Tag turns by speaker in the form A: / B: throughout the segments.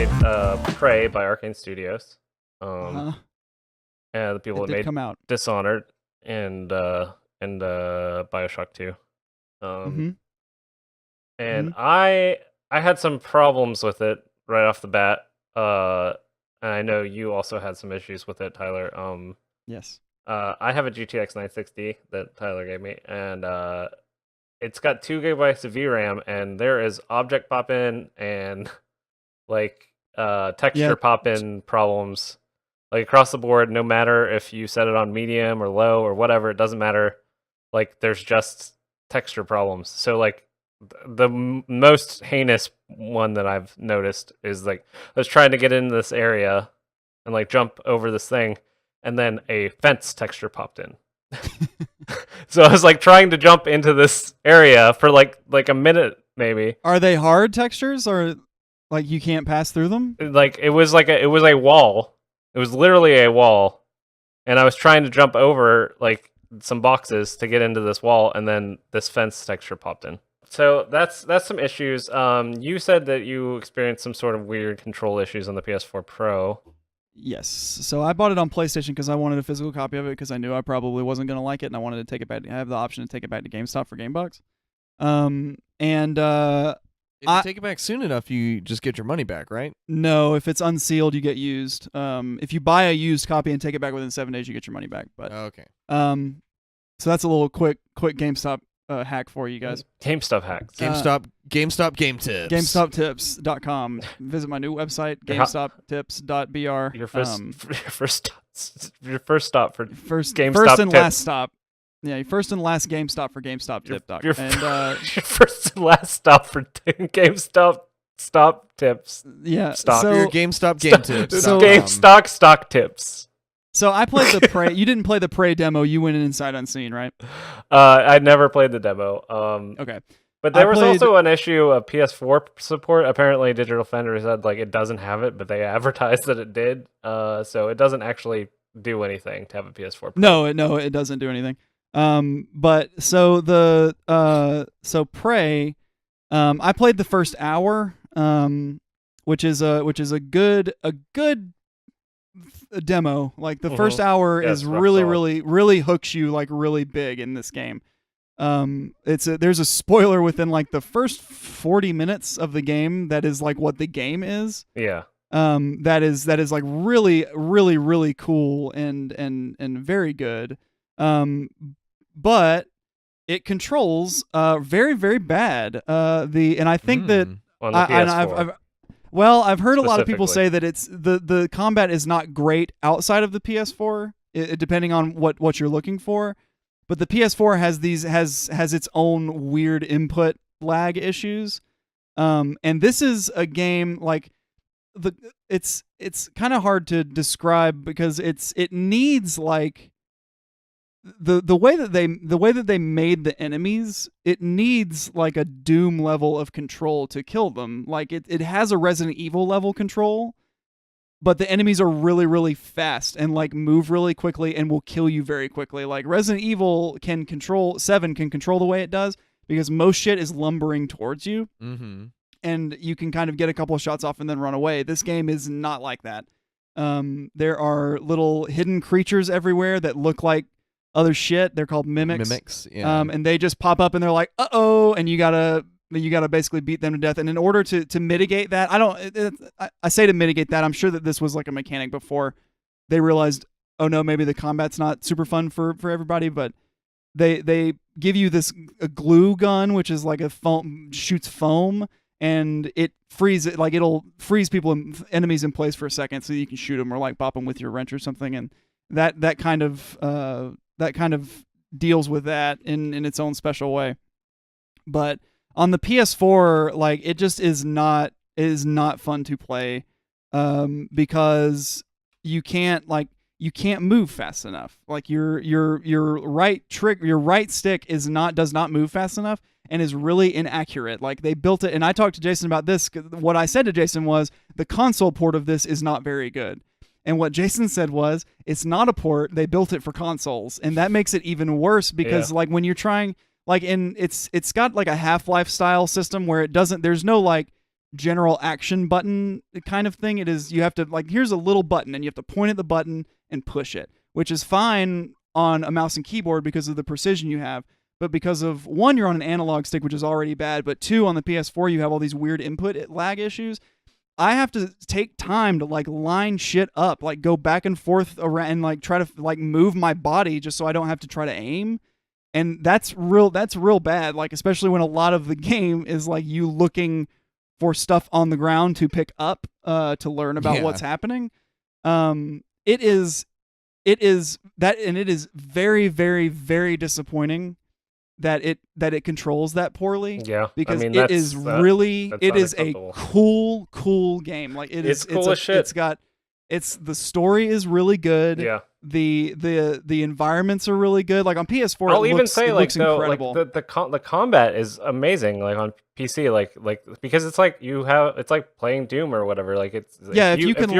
A: played Prey by Arcane Studios. And the people that made
B: come out.
A: Dishonored and BioShock 2. And I had some problems with it right off the bat. And I know you also had some issues with it, Tyler.
B: Yes.
A: I have a GTX 960 that Tyler gave me, and it's got 2 gigabytes of VRAM, and there is object pop-in and like texture pop-in problems, like across the board. No matter if you set it on medium or low or whatever, it doesn't matter. Like there's just texture problems. So like the most heinous one that I've noticed is like I was trying to get into this area and like jump over this thing, and then a fence texture popped in. So I was like trying to jump into this area for like a minute maybe.
B: Are they hard textures or like you can't pass through them?
A: Like it was a wall. It was literally a wall, and I was trying to jump over like some boxes to get into this wall, and then this fence texture popped in. So that's some issues. You said that you experienced some sort of weird control issues on the PS4 Pro.
B: Yes. So I bought it on PlayStation because I wanted a physical copy of it because I knew I probably wasn't going to like it, and I wanted to take it back. I have the option to take it back to GameStop for GameBucks.
C: If you take it back soon enough, you just get your money back, right?
B: No, if it's unsealed, you get used. If you buy a used copy and take it back within 7 days, you get your money back. But
C: okay.
B: So that's a little quick GameStop hack for you guys.
A: GameStop hacks.
C: GameStop game tips.
B: GameStoptips.com. Visit my new website, GameStoptips.br.
A: Your first stop for GameStop
B: first and
A: tips.
B: last stop. Yeah, first and last GameStop for GameStop
A: Your first and last stop for GameStop tips.
B: Yeah,
A: stock.
B: so
C: your GameStop game tips.
A: So GameStop stock tips.
B: So I played the Prey. You didn't play the Prey demo. You went in sight unseen, right?
A: I never played the demo.
B: Okay.
A: But there was also an issue of PS4 support. Apparently, Digital Fender said like it doesn't have it, but they advertised that it did. So it doesn't actually do anything to have a PS4 Pro.
B: No, it doesn't do anything. But so Prey, I played the first hour, which is a good demo. Like the first hour is really hooks you like really big in this game. There's a spoiler within like the first 40 minutes of the game that is like what the game is.
A: Yeah.
B: That is like really cool and very good. But it controls very very bad. And I think that
A: on the PS4.
B: I've heard a lot of people say that it's the combat is not great outside of the PS4, depending on what you're looking for. But the PS4 has its own weird input lag issues. And this is a game like it's kind of hard to describe because it needs like the way that they made the enemies, it needs like a Doom level of control to kill them. Like it has a Resident Evil level control, but the enemies are really fast and like move really quickly and will kill you very quickly. Like Resident Evil 7 can control the way it does because most shit is lumbering towards you.
C: Mm-hmm.
B: And you can kind of get a couple of shots off and then run away. This game is not like that. There are little hidden creatures everywhere that look like other shit. They're called mimics.
C: Yeah.
B: And they just pop up and they're like, uh-oh, and you gotta basically beat them to death. And in order to mitigate that, I say to mitigate that, I'm sure that this was like a mechanic before they realized, oh no, maybe the combat's not super fun for everybody, but they give you a glue gun, which is like shoots foam, and it'll freeze enemies in place for a second so you can shoot them or like bop them with your wrench or something. And that kind of deals with that in its own special way. But on the PS4, like it just is not fun to play, because you can't move fast enough. Like your right stick does not move fast enough and is really inaccurate. Like they built it, and I talked to Jason about this. What I said to Jason was the console port of this is not very good. And what Jason said was, it's not a port. They built it for consoles, and that makes it even worse because, like, when you're trying, like, it's got like a Half-Life style system where there's no like general action button kind of thing. It is, you have to, like, here's a little button and you have to point at the button and push it, which is fine on a mouse and keyboard because of the precision you have. But because of, one, you're on an analog stick, which is already bad, but two, on the PS4, you have all these weird input lag issues. I have to take time to like line shit up, like go back and forth around and like try to like move my body just so I don't have to try to aim. And that's real bad, like especially when a lot of the game is like you looking for stuff on the ground to pick up to learn about what's happening. It is that, and it is very, very, very disappointing that it controls that poorly.
A: Yeah,
B: because
A: I mean,
B: it is really, it is a
A: unacceptable.
B: cool game. Like
A: it's cool as shit.
B: The story is really good.
A: Yeah.
B: The environments are really good. Like on PS4,
A: I'll
B: it
A: even
B: looks,
A: say
B: it
A: like
B: looks
A: though,
B: incredible.
A: like the combat is amazing. Like on PC, like because it's like it's like playing Doom or whatever. Like it's
B: if you could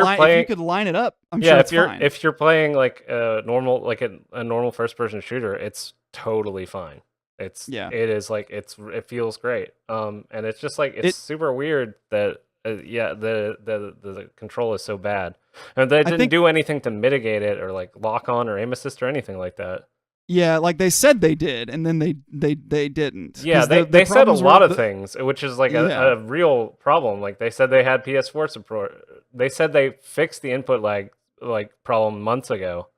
B: line it up, I'm sure it's fine.
A: If you're playing like a normal a normal first person shooter, it's totally fine. It is like it feels great. And it's just like it's super weird that the control is so bad, and they didn't do anything to mitigate it or like lock on or aim assist or anything like that.
B: Yeah, like they said they did, and then they didn't.
A: Yeah, they said a lot of things, which is like a real problem. Like they said they had PS4 support. They said they fixed the input lag problem months ago.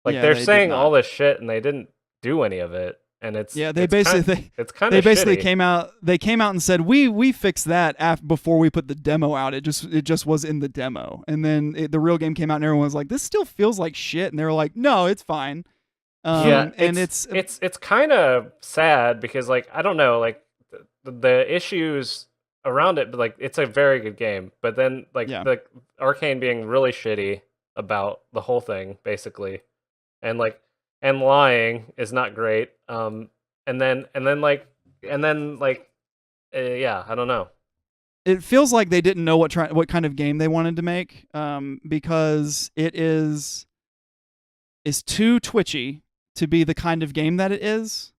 A: Like they're saying all this shit, and they didn't do any of it. And they
B: basically came out and said we fixed that before we put the demo out. It just was in the demo, and then the real game came out and everyone was like, this still feels like shit, and they were like, no, it's fine. And it's
A: kind of sad because like I don't know, like the issues around it, but like it's a very good game, but then like the Arcane being really shitty about the whole thing basically, and lying is not great. I don't know.
B: It feels like they didn't know what kind of game they wanted to make, because it is too twitchy to be the kind of game that it is.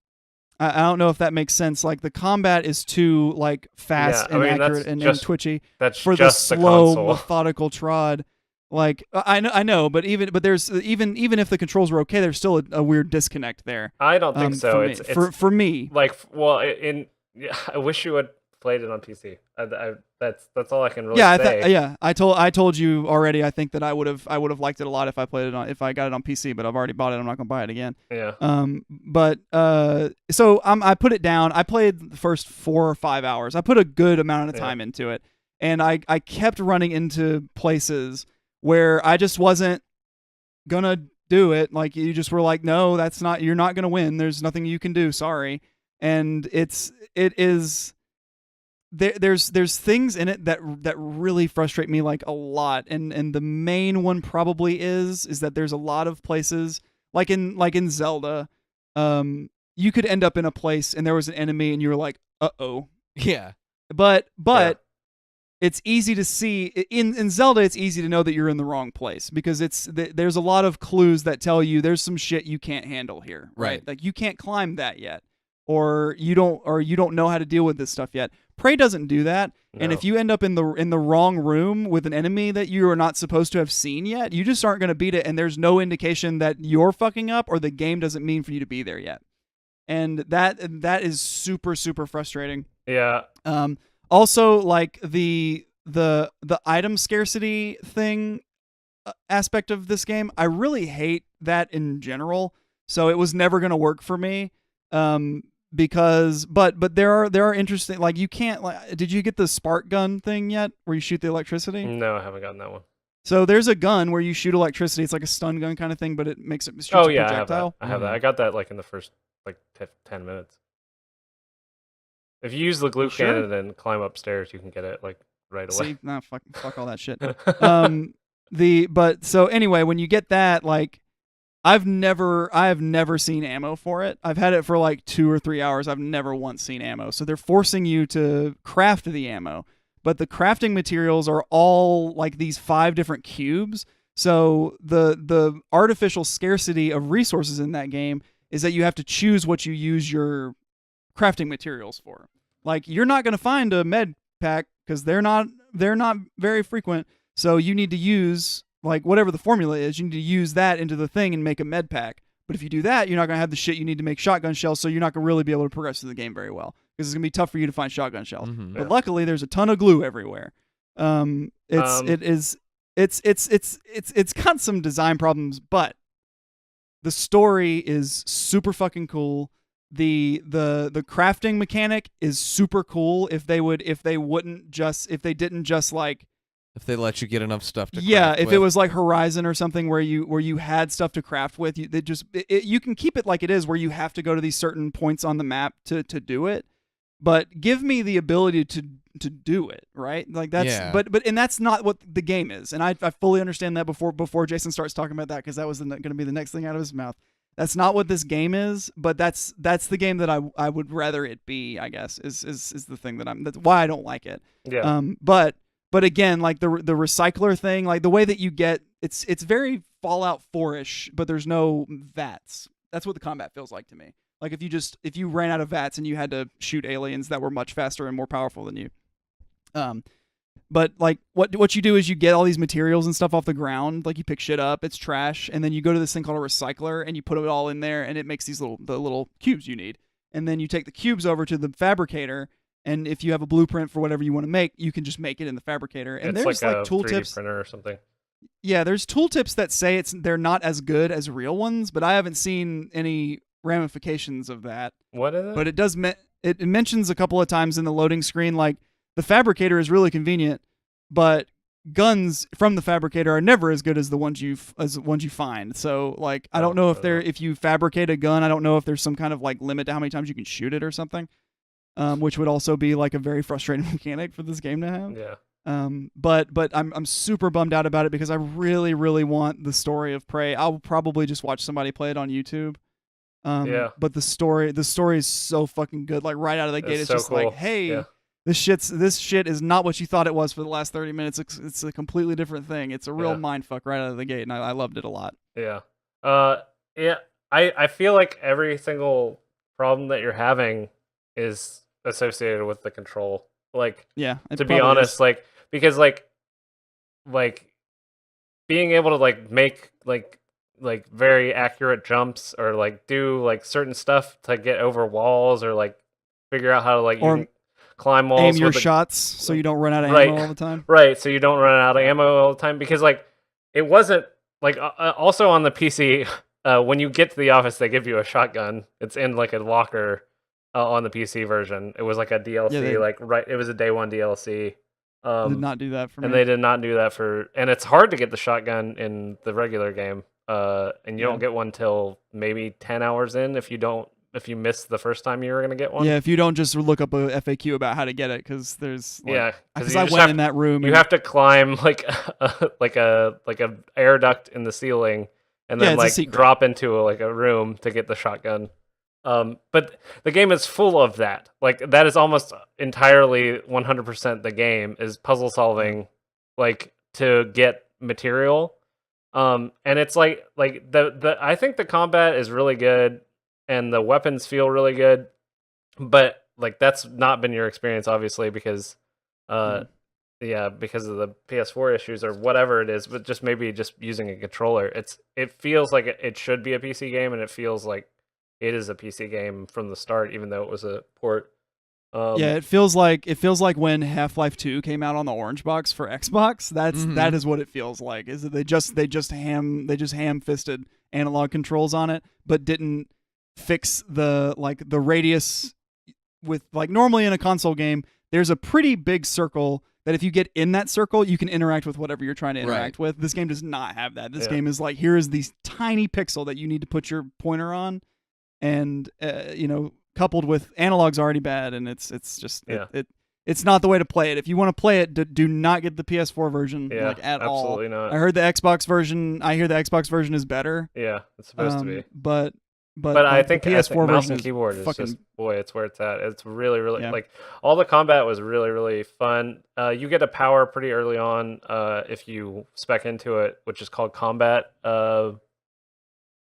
B: I don't know if that makes sense. Like the combat is too like fast and accurate and twitchy.
A: That's
B: for
A: just
B: the slow, methodical trod. Like I know, but there's even if the controls were okay, there's still a weird disconnect there.
A: I don't think so.
B: For me.
A: Like, well, I wish you had played it on PC. That's all I can really say.
B: I told you already. I think that I would have liked it a lot if I got it on PC, but I've already bought it. I'm not gonna buy it again.
A: Yeah.
B: So I put it down. I played the first 4 or 5 hours. I put a good amount of time into it, and I kept running into places where I just wasn't gonna do it. Like you just were like, no, you're not gonna win. There's nothing you can do. Sorry. And it is. There's things in it that really frustrate me like a lot, and the main one probably is that there's a lot of places like in Zelda, you could end up in a place and there was an enemy and you were like, uh-oh.
C: Yeah.
B: But it's easy to see in Zelda. It's easy to know that you're in the wrong place because there's a lot of clues that tell you there's some shit you can't handle here, right? Like you can't climb that yet, or you don't know how to deal with this stuff yet. Prey doesn't do that, and if you end up in the wrong room with an enemy that you are not supposed to have seen yet, you just aren't going to beat it, and there's no indication that you're fucking up or the game doesn't mean for you to be there yet, and that is super, super frustrating.
A: Yeah.
B: Also, like the item scarcity thing aspect of this game, I really hate that in general. So it was never going to work for me. Because but there are interesting, like you can't, like, did you get the spark gun thing yet where you shoot the electricity?
A: No, I haven't gotten that one.
B: So there's a gun where you shoot electricity. It's like a stun gun kind of thing, but it shoots a projectile.
A: I have that. I got that like in the first like 10 minutes. If you use the glue cannon and climb upstairs, you can get it like right away.
B: See, no, fuck all that shit. So anyway, when you get that, like, I have never seen ammo for it. I've had it for like 2 or 3 hours. I've never once seen ammo. So they're forcing you to craft the ammo. But the crafting materials are all like these 5 different cubes. So the artificial scarcity of resources in that game is that you have to choose what you use your crafting materials for. Like, you're not going to find a med pack because they're not very frequent. So you need to use like whatever the formula is. You need to use that into the thing and make a med pack. But if you do that, you're not going to have the shit you need to make shotgun shells, so you're not going to really be able to progress through the game very well because it's going to be tough for you to find shotgun shells.
C: Mhm.
B: But luckily, there's a ton of glue everywhere. It's got some design problems, but the story is super fucking cool. The crafting mechanic is super cool. If they didn't just like.
C: If they let you get enough stuff to
B: if
C: craft
B: it was like Horizon or something where you had stuff to craft with, you can keep it like it is where you have to go to these certain points on the map to do it, but give me the ability to do it, right? Like that's but and that's not what the game is, and I fully understand that before Jason starts talking about that because that was going to be the next thing out of his mouth. That's not what this game is, but that's the game that I would rather it be. I guess is the thing that's why I don't like it.
A: Yeah.
B: But again, like the recycler thing, like the way that you get it's very Fallout 4-ish, but there's no vats. That's what the combat feels like to me. Like if you ran out of vats and you had to shoot aliens that were much faster and more powerful than you. But like what you do is you get all these materials and stuff off the ground, like you pick shit up, it's trash, and then you go to this thing called a recycler and you put it all in there and it makes the little cubes you need. And then you take the cubes over to the fabricator. And if you have a blueprint for whatever you want to make, you can just make it in the fabricator. And
A: it's
B: there's
A: like a
B: tooltips,
A: 3D printer or something.
B: Yeah, there's tooltips that say they're not as good as real ones, but I haven't seen any ramifications of that.
A: What is it?
B: But it does it mentions a couple of times in the loading screen like the fabricator is really convenient, but guns from the fabricator are never as good as the ones you find. So like I don't know if you fabricate a gun, I don't know if there's some kind of like limit to how many times you can shoot it or something. Which would also be like a very frustrating mechanic for this game to have.
A: Yeah.
B: But I'm super bummed out about it because I really, really want the story of Prey. I'll probably just watch somebody play it on YouTube.
A: Yeah.
B: But the story is so fucking good. Like right out of the gate, it's
A: so
B: just
A: cool.
B: like, hey, this shit is not what you thought it was for the last 30 minutes. It's a completely different thing. It's a real mind fuck right out of the gate, and I loved it a lot.
A: Yeah. Yeah. I feel like every single problem that you're having is associated with the control. Like,
B: yeah,
A: to be honest,
B: is.
A: like because like being able to like make like very accurate jumps or like do like certain stuff to get over walls or like figure out how to like
B: or
A: climb walls,
B: aim your shots so you don't run out of ammo all the time.
A: Right, so you don't run out of ammo all the time because like it wasn't like also on the PC when you get to the office they give you a shotgun. It's in like a locker. On the PC version, it was like a DLC. It was a day one DLC.
B: They did not do that for me,
A: and they did not do that and it's hard to get the shotgun in the regular game. And you don't get one till maybe 10 hours in if you miss the first time you were gonna get one.
B: Yeah, if you don't just look up a FAQ about how to get it, because there's
A: because
B: I went in that room.
A: You have to climb like a air duct in the ceiling, and then drop into a room to get the shotgun. But the game is full of that. Like that is almost entirely 100% the game is puzzle solving, like to get material. And it's like the I think the combat is really good and the weapons feel really good, but like that's not been your experience obviously because because of the PS4 issues or whatever it is, but maybe just using a controller. It feels like it should be a PC game and it feels like it is a PC game from the start, even though it was a port.
B: It feels like when Half-Life 2 came out on the orange box for Xbox. That is what it feels like. Is that they just ham-fisted analog controls on it, but didn't fix the radius with like normally in a console game. There's a pretty big circle that if you get in that circle, you can interact with whatever you're trying to interact with. This game does not have that. This game is like here is this tiny pixel that you need to put your pointer on. And coupled with analog's already bad, and it's just it's not the way to play it. If you want to play it, do not get the PS4 version at all.
A: Absolutely not.
B: I heard the Xbox version. I hear the Xbox version is better.
A: Yeah, it's supposed to be.
B: But
A: I think
B: the PS4
A: mouse
B: version
A: and keyboard is
B: fucking,
A: just it's where it's at. It's really like all the combat was really really fun. You get a power pretty early on if you spec into it, which is called combat.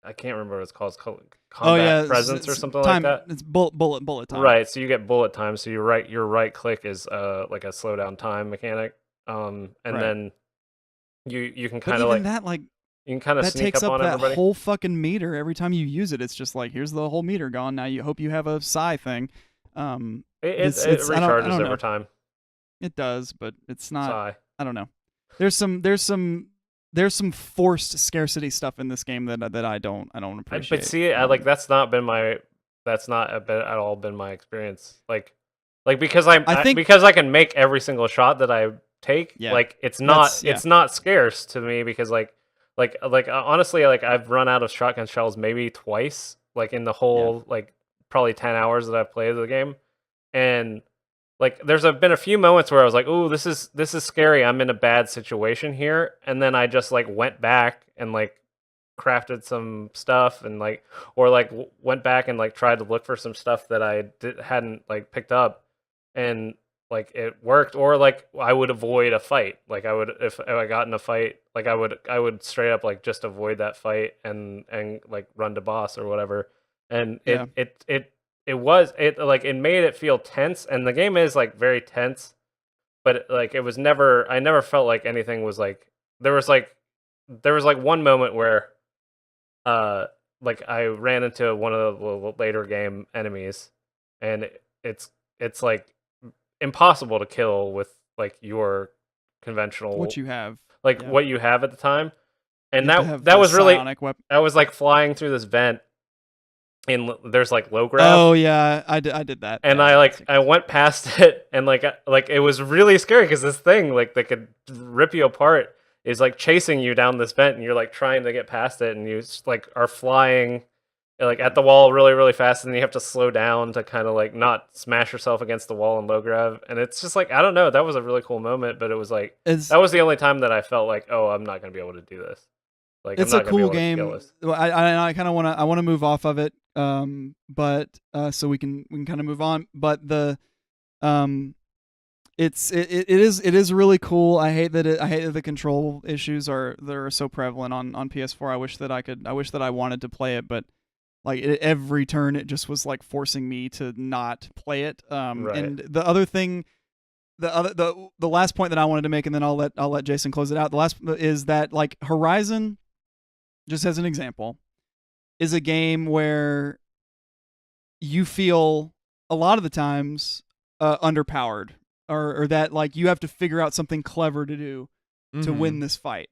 A: I can't remember what it's called. It's called combat presence or something
B: time,
A: like that.
B: It's bullet time.
A: Right. So you get bullet time. So your right click is like a slowdown time mechanic. And
B: Right.
A: then you can
B: But
A: kind of
B: even
A: like
B: that, like,
A: you can kind of
B: that
A: sneak
B: takes
A: up
B: up
A: on
B: that
A: everybody.
B: whole fucking meter every time you use it. It's just like, here's the whole meter gone. Now you hope you have a psi thing.
A: It recharges over time.
B: It does, but it's not.
A: Psi.
B: I don't know. There's some forced scarcity stuff in this game that I don't appreciate.
A: But see, that's not a bit at all been my experience. Like because because I can make every single shot that I take.
B: Yeah,
A: like it's not scarce to me because honestly, like I've run out of shotgun shells maybe twice, like in the whole like probably 10 hours that I've played the game, and like there's been a few moments where I was like, "Ooh, this is scary. I'm in a bad situation here," and then I just like went back and like crafted some stuff and like went back and like tried to look for some stuff that I hadn't like picked up, and like it worked. Or like I would avoid a fight. Like I would if I got in a fight, like I would straight up like just avoid that fight and like run to boss or whatever. And it made it feel tense, and the game is like very tense, but like it was never I never felt like anything was like there was like one moment where like I ran into one of the later game enemies, and it's like impossible to kill with like your conventional
B: what you have,
A: what you have at the time. And that was really I was like flying through this vent, and there's like low grav.
B: Oh yeah, I did that.
A: And I went past it, and like it was really scary because this thing like that could rip you apart is like chasing you down this vent, and you're like trying to get past it, and you just, like are flying like at the wall really really fast, and then you have to slow down to kind of like not smash yourself against the wall in low grav. And it's just like I don't know, that was a really cool moment, but it was like that was the only time that I felt like, oh, I'm not gonna be able to do this. Like
B: it's
A: I'm not
B: a cool
A: gonna be able
B: game.
A: to kill this.
B: I kind of want to move off of it, but so we can kind of move on. But the it is really cool. I hate that the control issues are so prevalent on PS4. I wish that I wanted to play it, but like every turn it just was like forcing me to not play it.
A: Right.
B: And the other thing, the last point that I wanted to make, and then I'll let Jason close it out. The last is that like Horizon, just as an example, is a game where you feel a lot of the times underpowered, or that like you have to figure out something clever to do to win this fight.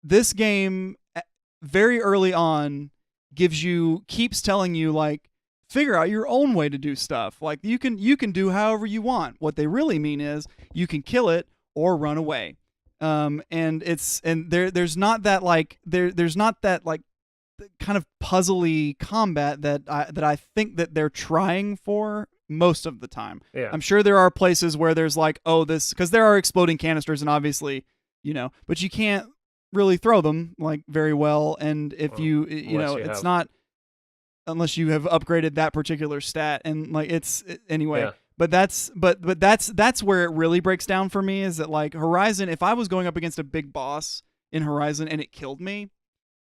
B: This game very early on keeps telling you like figure out your own way to do stuff. Like you can do however you want. What they really mean is you can kill it or run away. And there's not that like there's not that like kind of puzzly combat that I think that they're trying for most of the time.
A: Yeah.
B: I'm sure there are places where there's like, oh, this, because there are exploding canisters, and obviously, but you can't really throw them like very well. And if it's not unless you have upgraded that particular stat, and like anyway. Yeah. But that's where it really breaks down for me, is that like Horizon, if I was going up against a big boss in Horizon and it killed me,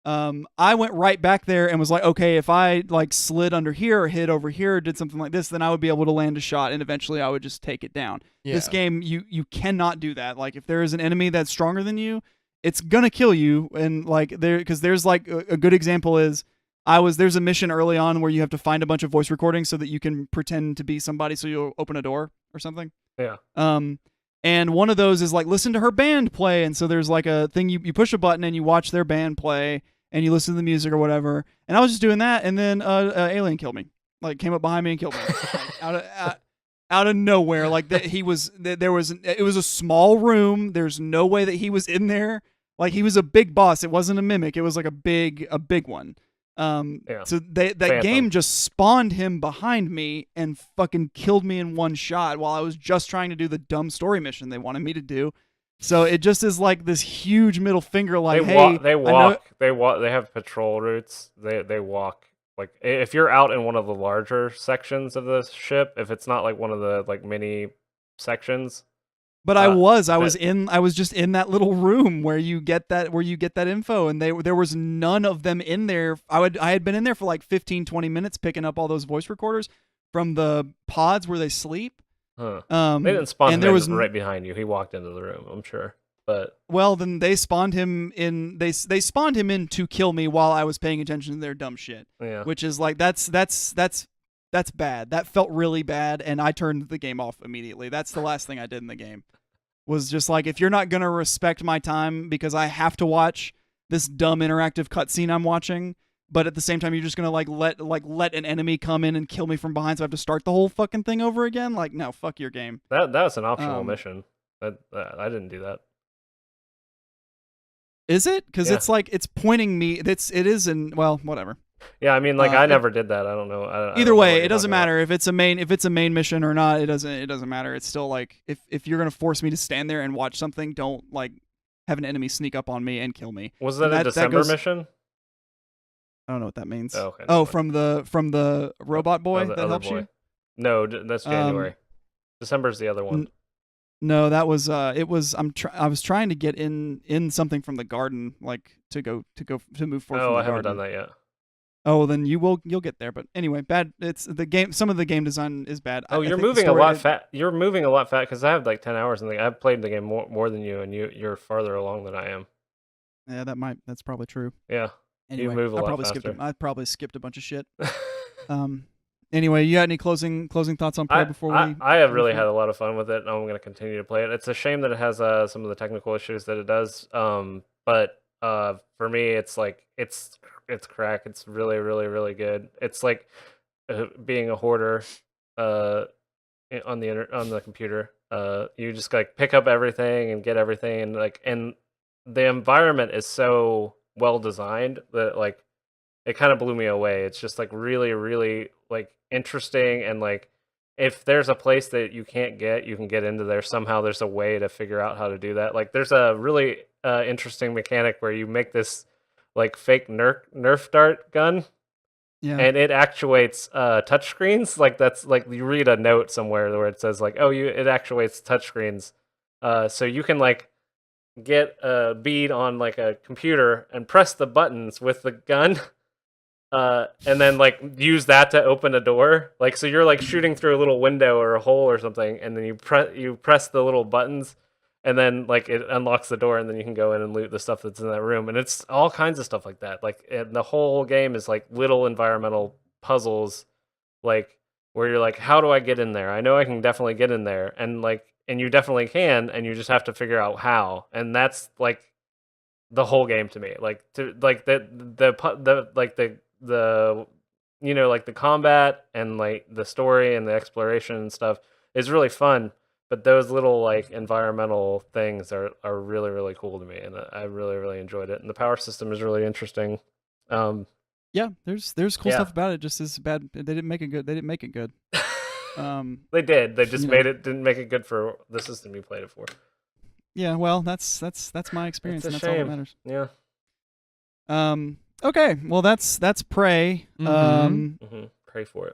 B: I went right back there and was like, okay, if I like slid under here or hit over here or did something like this, then I would be able to land a shot, and eventually I would just take it down. Yeah. This game, you cannot do that. Like if there is an enemy that's stronger than you, it's gonna kill you. And like because there's like a good example is there's a mission early on where you have to find a bunch of voice recordings so that you can pretend to be somebody, so you'll open a door or something.
A: Yeah.
B: And one of those is like listen to her band play, and so there's like a thing you push a button and you watch their band play and you listen to the music or whatever. And I was just doing that, and then alien killed me. Like came up behind me and killed me like, out of nowhere. Like that it was a small room. There's no way that he was in there. Like he was a big boss. It wasn't a mimic. It was like a big one. So that game just spawned him behind me and fucking killed me in one shot while I was just trying to do the dumb story mission they wanted me to do. So it just is like this huge middle finger, like
A: they have patrol routes. They walk. Like if you're out in one of the larger sections of the ship, if it's not like one of the like mini sections,
B: But I was just in that little room where you get that info, and there was none of them in there. I had been in there for like 15, 20 minutes picking up all those voice recorders from the pods where they sleep.
A: Huh. They didn't spawn
B: and
A: him
B: there was
A: right behind you. He walked into the room, I'm sure. But
B: well, then they spawned him in. They spawned him in to kill me while I was paying attention to their dumb shit.
A: yeah,
B: Which is like that's bad. That felt really bad, and I turned the game off immediately. That's the last thing I did in the game. Was just like, if you're not gonna respect my time because I have to watch this dumb interactive cutscene I'm watching, but at the same time you're just gonna let an enemy come in and kill me from behind, so I have to start the whole fucking thing over again. Like, no, fuck your game.
A: that was an optional mission. I didn't do that.
B: Is it? Because
A: Yeah.
B: it's like it's pointing me. It is in well, whatever.
A: Yeah, I mean, like I never did that. I don't know. I
B: Either
A: don't know
B: way,
A: what
B: it doesn't
A: you're talking
B: matter if it's a main mission or not. It doesn't matter. It's still like if you're gonna force me to stand there and watch something, don't like have an enemy sneak up on me and kill me.
A: about. Was that a December mission?
B: I don't know what that means.
A: Oh, okay,
B: Oh, from the robot boy
A: the
B: that
A: other
B: helps
A: boy.
B: you?
A: No, that's January. December's the other one.
B: No, that was it was I was trying to get in something from the garden, like to move forward.
A: Oh,
B: from the
A: I haven't
B: garden.
A: done that yet.
B: Oh, then you'll get there. But anyway, bad. It's the game. Some of the game design is bad.
A: Oh, you're moving a lot fat. You're moving a lot fat because I have like 10 hours in the. I've played the game more than you, and you're farther along than I am.
B: Yeah, that's probably true.
A: Yeah.
B: Anyway,
A: you move a lot
B: I probably skipped a bunch of shit. Anyway, you got any closing thoughts on Prey before we?
A: I have really had a lot of fun with it, and I'm going to continue to play it. It's a shame that it has some of the technical issues that it does. But for me, it's like it's crack. It's really, really, really good. It's like being a hoarder on the computer. You just like pick up everything and get everything, and the environment is so well designed that like it kind of blew me away. It's just like really, really like interesting, and like if there's a place that you can't get, you can get into there somehow. There's a way to figure out how to do that. Like there's a really interesting mechanic where you make this like fake Nerf dart gun.
B: Yeah.
A: And it actuates touchscreens. Like that's like you read a note somewhere where it says like, it actuates touchscreens. So you can like get a bead on like a computer and press the buttons with the gun. And then like use that to open a door. Like so you're like shooting through a little window or a hole or something, and then you press the little buttons, and then like it unlocks the door, and then you can go in and loot the stuff that's in that room. And it's all kinds of stuff like that. Like and the whole game is like little environmental puzzles, like where you're like, how do I get in there? I know I can definitely get in there, and you definitely can, and you just have to figure out how. And that's like the whole game to me. Like to like the you know, like the combat and like the story and the exploration and stuff is really fun, but those little like environmental things are really, really cool to me, and I really, really enjoyed it. And the power system is really interesting.
B: Yeah, there's cool stuff about it. Just as bad, they didn't make it good. They did.
A: They just didn't make it good for the system you played it for.
B: Yeah, well, that's my experience, and that's all that matters.
A: Yeah.
B: Okay, well that's Prey.
A: Pray for it.